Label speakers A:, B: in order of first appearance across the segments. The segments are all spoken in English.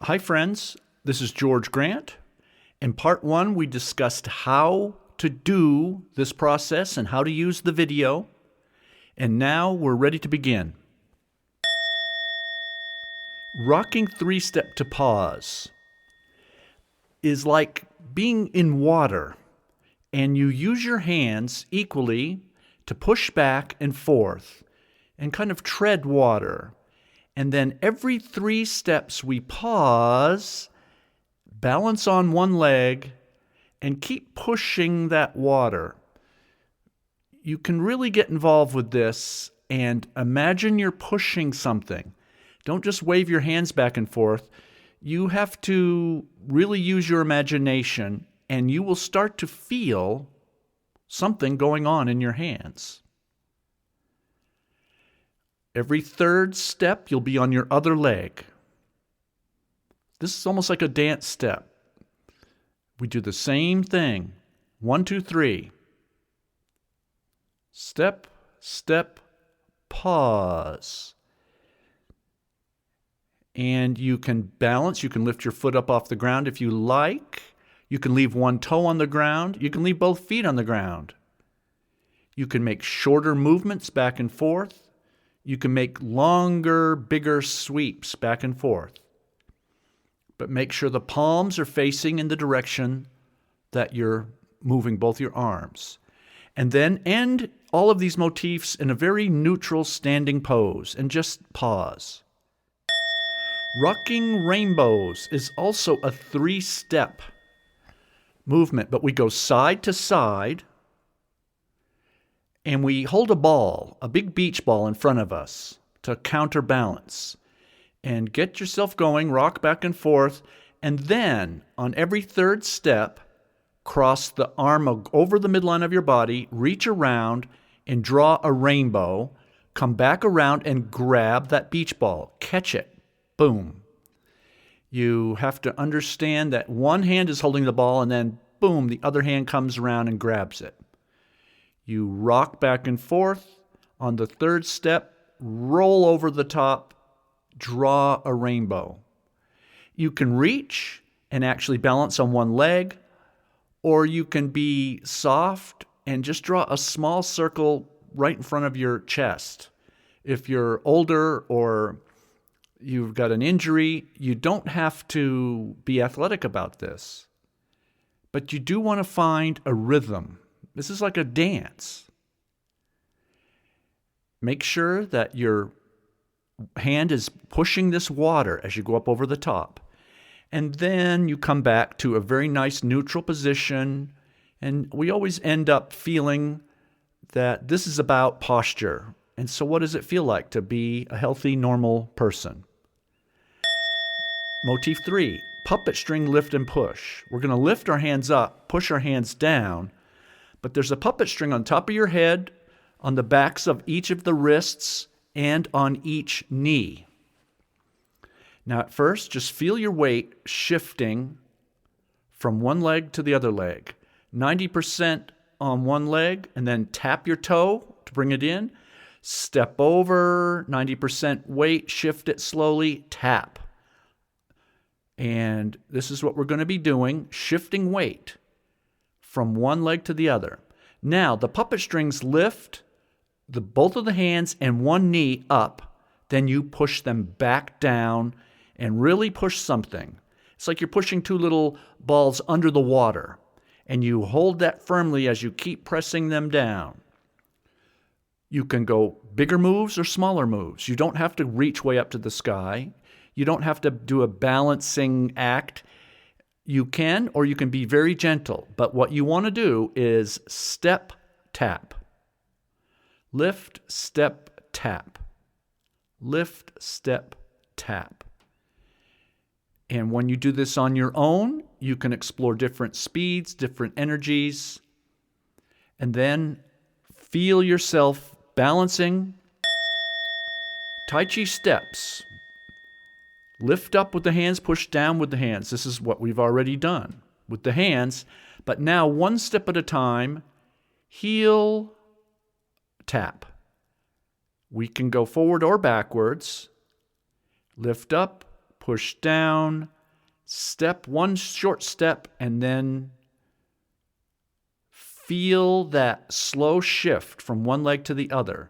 A: Hi, friends. This is George Grant. In part one, we discussed how to do this process and how to use the video. And now we're ready to begin. Rocking three-step to pause is like being in water, and you use your hands equally to push back and forth and kind of tread water. And then every 3 steps we pause, balance on one leg, and keep pushing that water. You can really get involved with this and imagine you're pushing something. Don't just wave your hands back and forth. You have to really use your imagination, and you will start to feel something going on in your hands. Every 3rd step, you'll be on your other leg. This is almost like a dance step. We do the same thing. 1, 2, 3. Step, step, pause. And you can balance. You can lift your foot up off the ground if you like. You can leave one toe on the ground. You can leave both feet on the ground. You can make shorter movements back and forth. You can make longer, bigger sweeps back and forth. But make sure the palms are facing in the direction that you're moving both your arms. And then end all of these motifs in a very neutral standing pose and just pause. Rocking rainbows is also a 3-step movement, but we go side to side. And we hold a ball, a big beach ball in front of us to counterbalance. And get yourself going, rock back and forth. And then, on every 3rd step, cross the arm over the midline of your body, reach around and draw a rainbow. Come back around and grab that beach ball. Catch it. Boom. You have to understand that one hand is holding the ball and then, boom, the other hand comes around and grabs it. You rock back and forth. On the 3rd step, roll over the top, draw a rainbow. You can reach and actually balance on one leg, or you can be soft and just draw a small circle right in front of your chest. If you're older or you've got an injury, you don't have to be athletic about this. But you do want to find a rhythm. This is like a dance. Make sure that your hand is pushing this water as you go up over the top. And then you come back to a very nice neutral position. And we always end up feeling that this is about posture. And so what does it feel like to be a healthy, normal person? Motif 3, puppet string lift and push. We're going to lift our hands up, push our hands down. But there's a puppet string on top of your head, on the backs of each of the wrists, and on each knee. Now at first, just feel your weight shifting from one leg to the other leg. 90% on one leg, and then tap your toe to bring it in. Step over, 90% weight, shift it slowly, tap. And this is what we're going to be doing, shifting weight from one leg to the other. Now, the puppet strings lift both of the hands and one knee up. Then you push them back down and really push something. It's like you're pushing 2 little balls under the water. And you hold that firmly as you keep pressing them down. You can go bigger moves or smaller moves. You don't have to reach way up to the sky. You don't have to do a balancing act. You can, or you can be very gentle. But what you want to do is step, tap. Lift, step, tap. Lift, step, tap. And when you do this on your own, you can explore different speeds, different energies, and then feel yourself balancing. Tai Chi steps. Lift up with the hands, push down with the hands. This is what we've already done with the hands. But now, one step at a time, heel, tap. We can go forward or backwards. Lift up, push down, step, one short step, and then feel that slow shift from one leg to the other.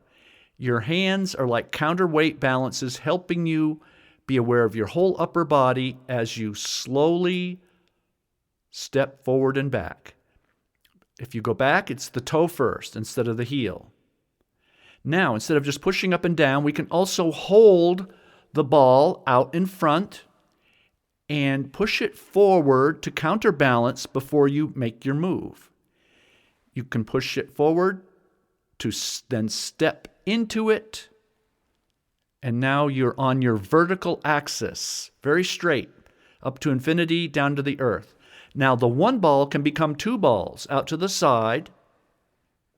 A: Your hands are like counterweight balances, helping you be aware of your whole upper body as you slowly step forward and back. If you go back, it's the toe first instead of the heel. Now, instead of just pushing up and down, we can also hold the ball out in front and push it forward to counterbalance before you make your move. You can push it forward to then step into it, and now you're on your vertical axis, very straight, up to infinity, down to the earth. Now the one ball can become two balls out to the side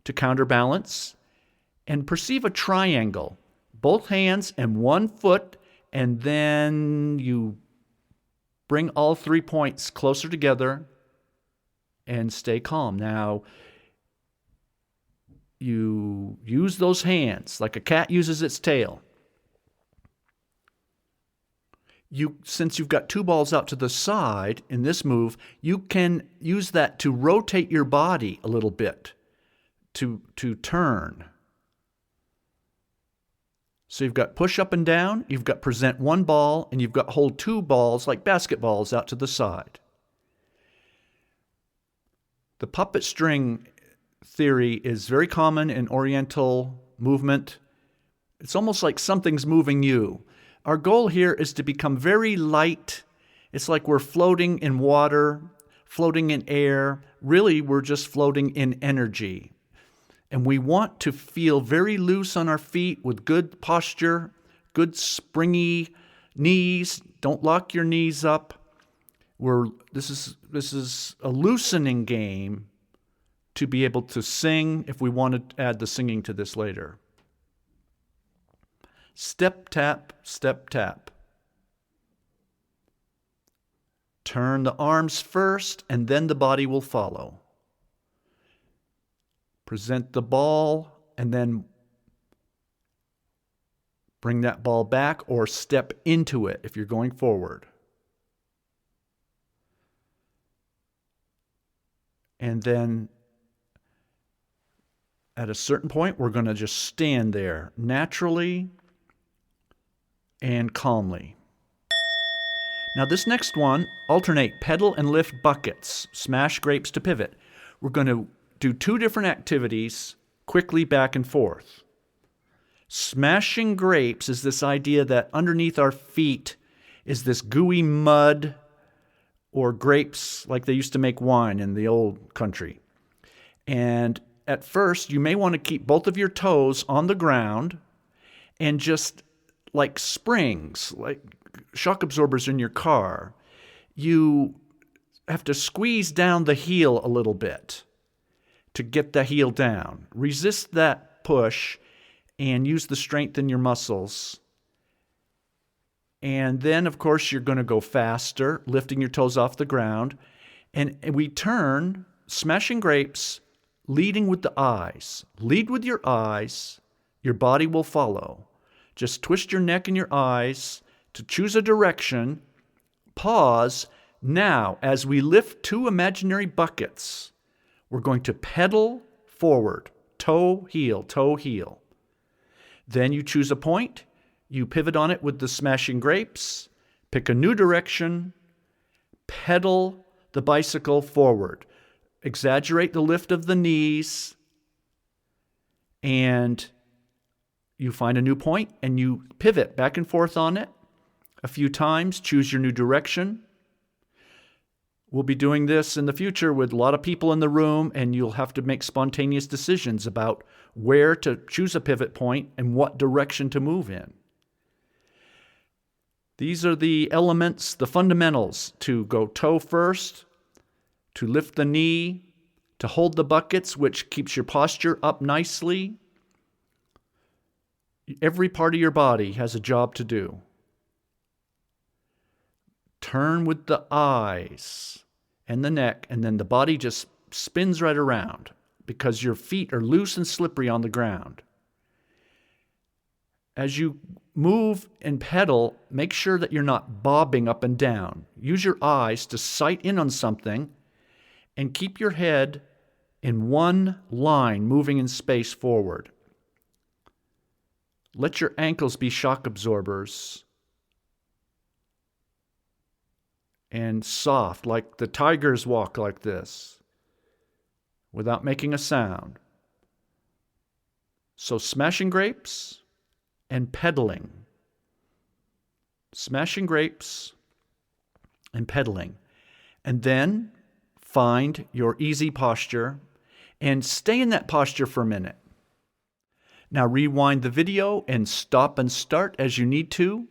A: to counterbalance, and perceive a triangle, both hands and one foot, and then you bring all 3 points closer together and stay calm. Now, you use those hands like a cat uses its tail. Since you've got two balls out to the side in this move, you can use that to rotate your body a little bit, to turn. So you've got push up and down, you've got present one ball, and you've got hold two balls like basketballs out to the side. The puppet string theory is very common in Oriental movement. It's almost like something's moving you. Our goal here is to become very light. It's like we're floating in water, floating in air. Really, we're just floating in energy. And we want to feel very loose on our feet with good posture, good springy knees. Don't lock your knees up. This is a loosening game to be able to sing, if we want to add the singing to this later. Step, tap, step, tap. Turn the arms first, and then the body will follow. Present the ball, and then bring that ball back or step into it if you're going forward. And then at a certain point, we're going to just stand there naturally and calmly. Now this next one, alternate pedal and lift buckets, smash grapes to pivot. We're going to do two different activities quickly back and forth. Smashing grapes is this idea that underneath our feet is this gooey mud or grapes like they used to make wine in the old country. And at first, you may want to keep both of your toes on the ground and just like springs, like shock absorbers in your car, you have to squeeze down the heel a little bit to get the heel down. Resist that push and use the strength in your muscles. And then, of course, you're going to go faster, lifting your toes off the ground. And we turn, smashing grapes, leading with the eyes. Lead with your eyes. Your body will follow. Just twist your neck and your eyes to choose a direction. Pause. Now, as we lift two imaginary buckets, we're going to pedal forward, toe, heel, toe, heel. Then you choose a point, you pivot on it with the smashing grapes, pick a new direction, pedal the bicycle forward. Exaggerate the lift of the knees, and you find a new point and you pivot back and forth on it a few times, choose your new direction. We'll be doing this in the future with a lot of people in the room, and you'll have to make spontaneous decisions about where to choose a pivot point and what direction to move in. These are the elements, the fundamentals to go toe first, to lift the knee, to hold the buckets, which keeps your posture up nicely. Every part of your body has a job to do. Turn with the eyes and the neck, and then the body just spins right around because your feet are loose and slippery on the ground. As you move and pedal, make sure that you're not bobbing up and down. Use your eyes to sight in on something and keep your head in one line moving in space forward. Let your ankles be shock absorbers and soft, like the tigers walk like this, without making a sound. So smashing grapes and pedaling. Smashing grapes and pedaling. And then find your easy posture and stay in that posture for a minute. Now rewind the video and stop and start as you need to.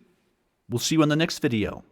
A: We'll see you on the next video.